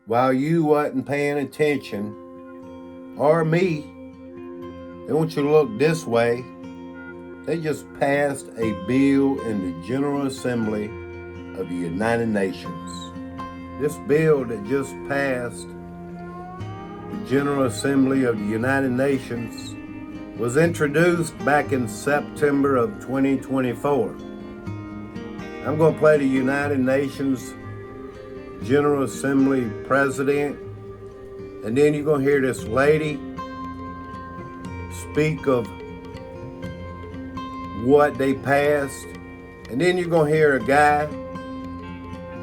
while you wasn't paying attention, or me, they want you to look this way. They just passed a bill in the General Assembly of the United Nations. This bill that just passed the General Assembly of the United Nations was introduced back in September of 2024. I'm going to play the United Nations General Assembly President, and then you're going to hear this lady speak of what they passed, and then you're going to hear a guy,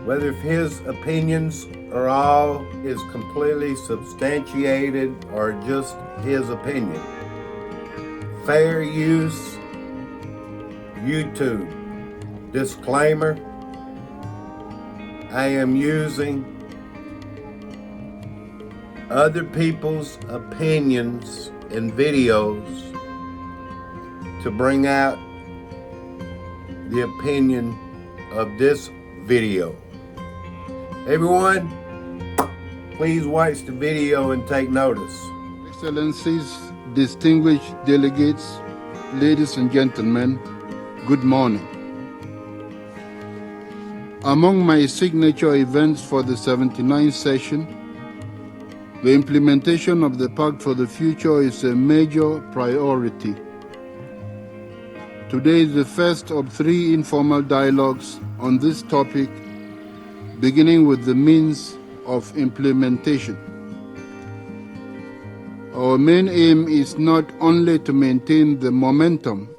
whether if his opinions are all is completely substantiated or just his opinion. Fair use YouTube. Disclaimer, I am using other people's opinions and videos to bring out the opinion of this video. Everyone, please watch the video and take notice. Excellencies, distinguished delegates, ladies and gentlemen, good morning. Among my signature events for the 79th session, the implementation of the Pact for the Future is a major priority. Today is the first of 3 informal dialogues on this topic, beginning with the means of implementation. Our main aim is not only to maintain the momentum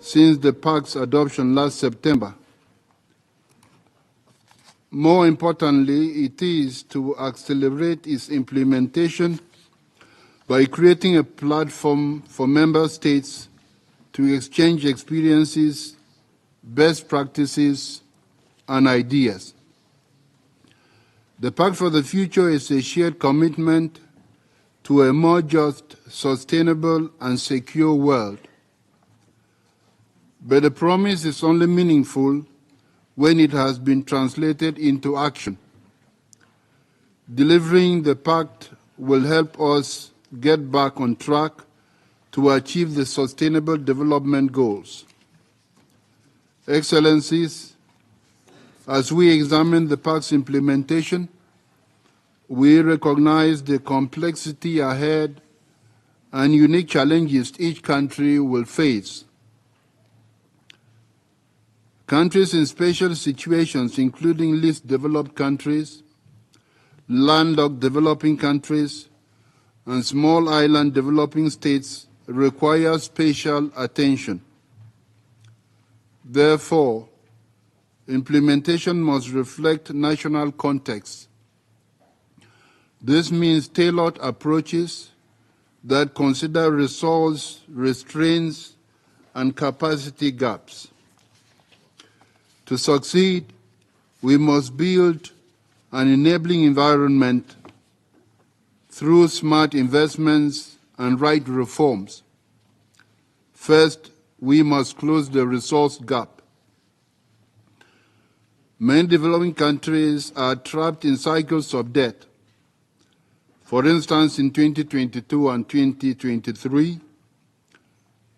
since the Pact's adoption last September. More importantly, it is to accelerate its implementation by creating a platform for member states to exchange experiences, best practices, and ideas. The Pact for the Future is a shared commitment to a more just, sustainable, and secure world. But the promise is only meaningful when it has been translated into action. Delivering the Pact will help us get back on track to achieve the Sustainable Development Goals. Excellencies, as we examine the Pact's implementation, we recognize the complexity ahead and unique challenges each country will face. Countries in special situations, including least developed countries, landlocked developing countries, and small island developing states, require special attention. Therefore, implementation must reflect national context. This means tailored approaches that consider resource restraints and capacity gaps. To succeed, we must build an enabling environment through smart investments and right reforms. First, we must close the resource gap. Many developing countries are trapped in cycles of debt. For instance, in 2022 and 2023,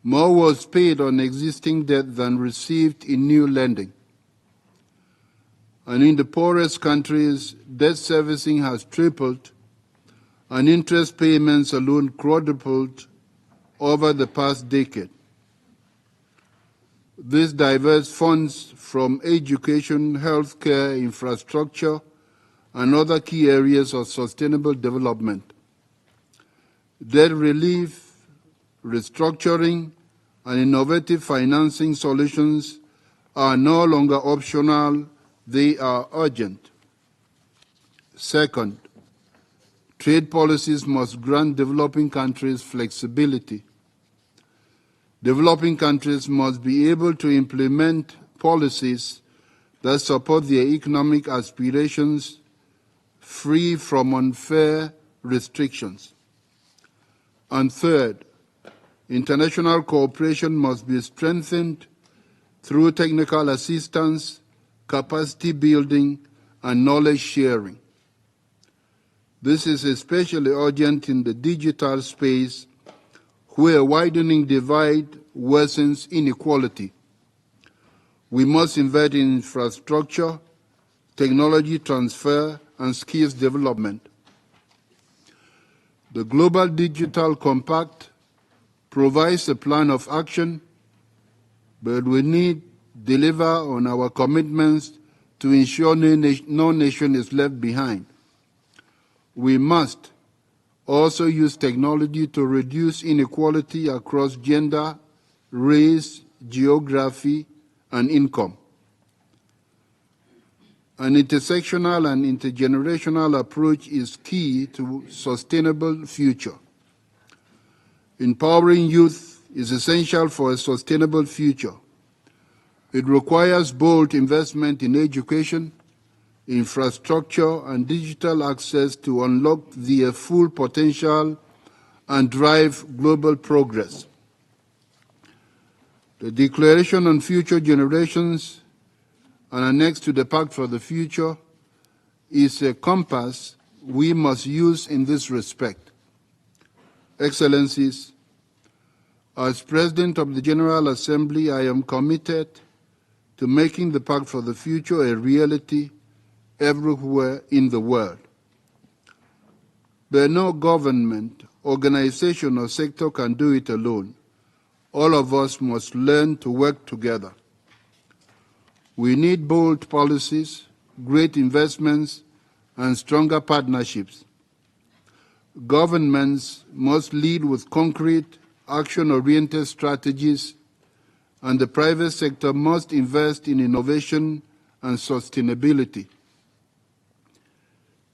more was paid on existing debt than received in new lending. And in the poorest countries, debt servicing has tripled and interest payments alone quadrupled over the past decade. This diverts funds from education, healthcare, infrastructure, and other key areas of sustainable development. Debt relief, restructuring, and innovative financing solutions are no longer optional, they are urgent. Second, trade policies must grant developing countries flexibility. Developing countries must be able to implement policies that support their economic aspirations free from unfair restrictions. And third, international cooperation must be strengthened through technical assistance, capacity building, and knowledge sharing. This is especially urgent in the digital space, where a widening divide worsens inequality. We must invest in infrastructure, technology transfer, and skills development. The Global Digital Compact provides a plan of action, but we need to deliver on our commitments to ensure no nation is left behind. We must also use technology to reduce inequality across gender, race, geography, and income. An intersectional and intergenerational approach is key to sustainable future. Empowering youth is essential for a sustainable future. It requires bold investment in education, infrastructure, and digital access to unlock their full potential and drive global progress. The Declaration on Future Generations and annexed to the Pact for the Future is a compass we must use in this respect. Excellencies, as President of the General Assembly, I am committed to making the Pact for the Future a reality everywhere in the world. But no government, organization, or sector can do it alone. All of us must learn to work together. We need bold policies, great investments, and stronger partnerships. Governments must lead with concrete, action-oriented strategies, and the private sector must invest in innovation and sustainability.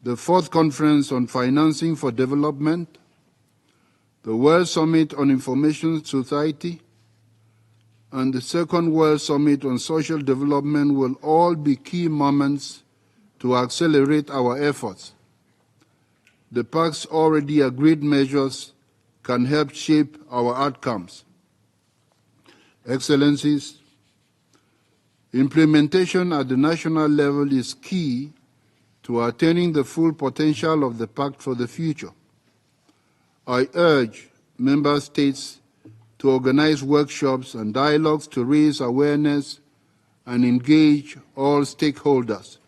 The fourth Conference on Financing for Development, the World Summit on Information Society, and the second World Summit on Social Development will all be key moments to accelerate our efforts. The Pact's already agreed measures can help shape our outcomes. Excellencies, implementation at the national level is key to attaining the full potential of the Pact for the Future. I urge Member States to organize workshops and dialogues to raise awareness and engage all stakeholders.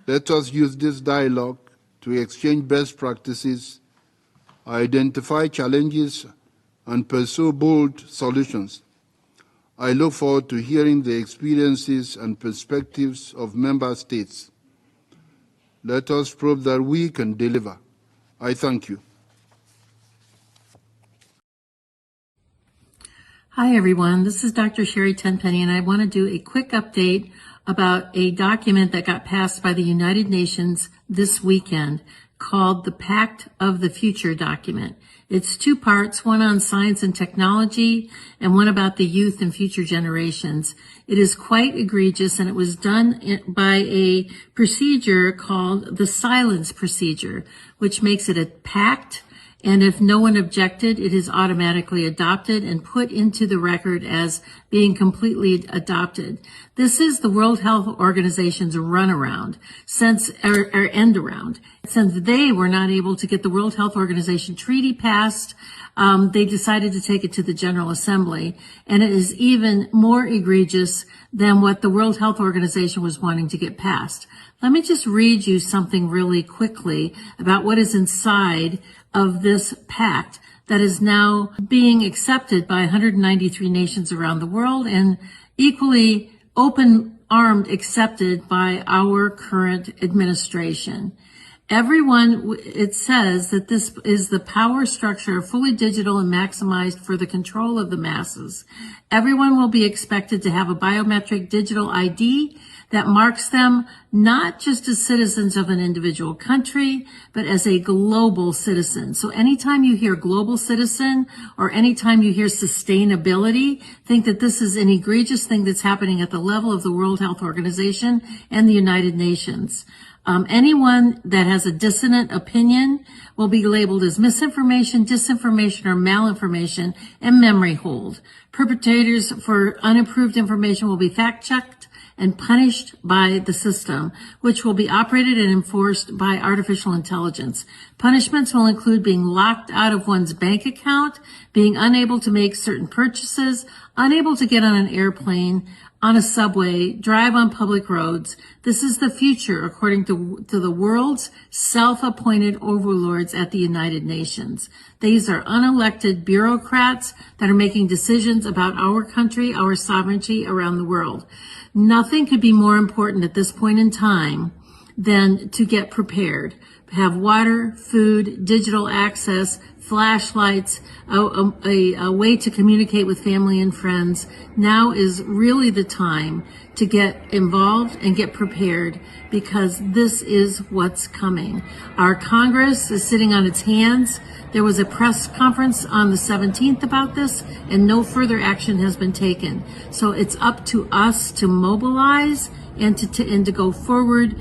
Let us use this dialogue to exchange best practices, identify challenges, and pursue bold solutions. I look forward to hearing the experiences and perspectives of Member States. Let us prove that we can deliver. I thank you. Hi, everyone. This is Dr. Sherry Tenpenny, and I want to do a quick update about a document that got passed by the United Nations this weekend called the Pact of the Future document. It's two parts, one on science and technology and one about the youth and future generations. It is quite egregious, and it was done by a procedure called the silence procedure, which makes it a pact. And if no one objected, it is automatically adopted and put into the record as being completely adopted. This is the World Health Organization's runaround, or end around. Since they were not able to get the World Health Organization treaty passed, they decided to take it to the General Assembly. And it is even more egregious than what the World Health Organization was wanting to get passed. Let me just read you something really quickly about what is inside of this pact that is now being accepted by 193 nations around the world and equally open-armed accepted by our current administration. Everyone, it says that this is the power structure, fully digital and maximized for the control of the masses. Everyone will be expected to have a biometric digital ID that marks them not just as citizens of an individual country, but as a global citizen. So anytime you hear global citizen or anytime you hear sustainability, think that this is an egregious thing that's happening at the level of the World Health Organization and the United Nations. Anyone that has a dissonant opinion will be labeled as misinformation, disinformation, or malinformation and memory hold. Perpetrators for unapproved information will be fact-checked and punished by the system, which will be operated and enforced by artificial intelligence. Punishments will include being locked out of one's bank account, being unable to make certain purchases, unable to get on an airplane, on a subway, drive on public roads. This is the future, according to the world's self-appointed overlords at the United Nations. These are unelected bureaucrats that are making decisions about our country, our sovereignty around the world. Nothing could be more important at this point in time than to get prepared. Have water, food, digital access, flashlights, a way to communicate with family and friends. Now is really the time to get involved and get prepared, because this is what's coming. Our Congress is sitting on its hands. There was a press conference on the 17th about this, and no further action has been taken. So it's up to us to mobilize and to go forward,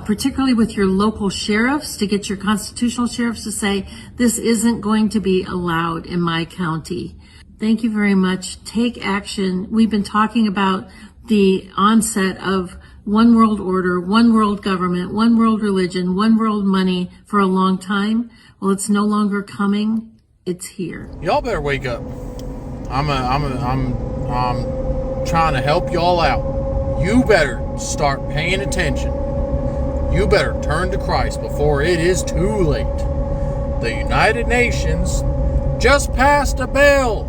particularly with your local sheriffs, to get your constitutional sheriffs to say, this isn't going to be allowed in my county. Thank you very much. Take action. We've been talking about the onset of one world order, one world government, one world religion, one world money for a long time. Well, it's no longer coming. It's here. Y'all better wake up. I'm trying to help y'all out. You better start paying attention. You better turn to Christ before it is too late. The United Nations just passed a bill.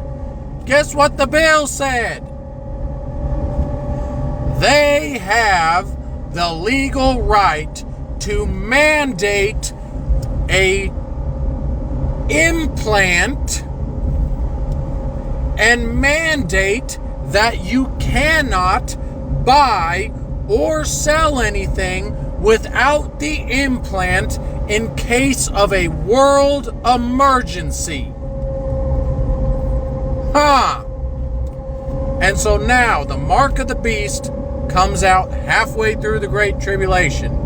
Guess what the bill said? They have the legal right to mandate a implant and mandate that you cannot buy or sell anything without the implant in case of a world emergency. And so now the mark of the beast comes out halfway through the Great Tribulation.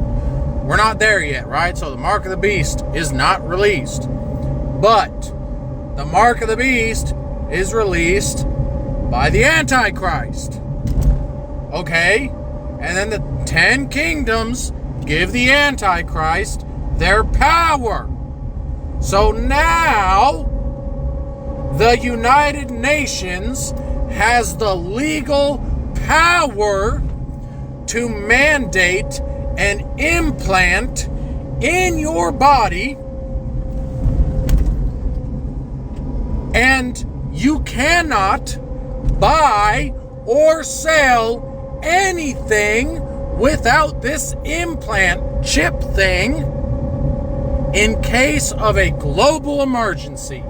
We're not there yet, right? So the mark of the beast is not released. But the mark of the beast is released by the Antichrist. Okay? And then the 10 kingdoms give the Antichrist their power. So now the United Nations has the legal power to mandate an implant in your body, and you cannot buy or sell anything without this implant chip thing in case of a global emergency.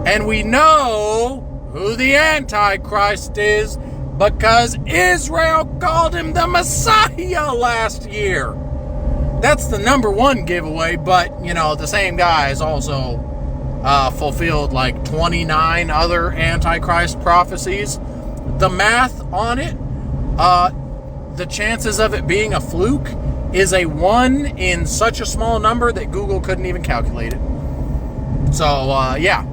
And we know who the Antichrist is because Israel called him the Messiah last year. That's the number one giveaway, but, you know, the same guy has also fulfilled like 29 other Antichrist prophecies. The math on it, the chances of it being a fluke is a 1 in such a small number that Google couldn't even calculate it. So, yeah.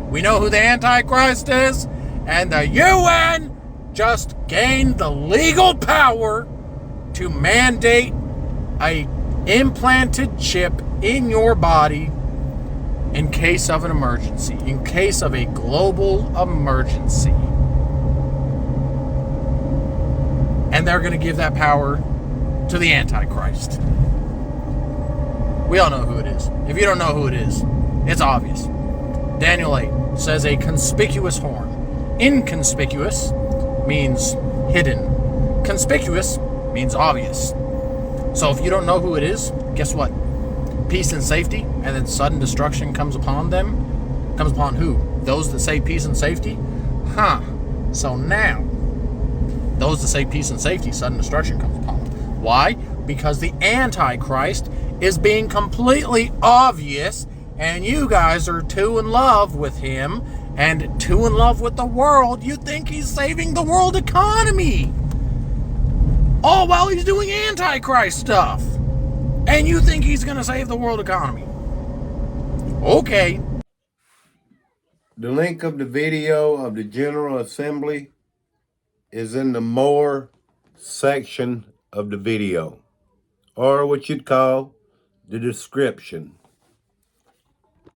We know who the Antichrist is, and the UN just gained the legal power to mandate a implanted chip in your body in case of an emergency, in case of a global emergency. And they're going to give that power to the Antichrist. We all know who it is. If you don't know who it is, it's obvious. Daniel 8 says a conspicuous horn. Inconspicuous means hidden. Conspicuous means obvious. So if you don't know who it is, guess what? Peace and safety, and then sudden destruction comes upon them. Comes upon who? Those that say peace and safety? So now, those that say peace and safety, sudden destruction comes upon them. Why? Because the Antichrist is being completely obvious, and you guys are too in love with him and too in love with the world. You think he's saving the world economy, all while he's doing Antichrist stuff. And you think he's going to save the world economy. Okay. The link of the video of the General Assembly is in the more section of the video, or what you'd call the description.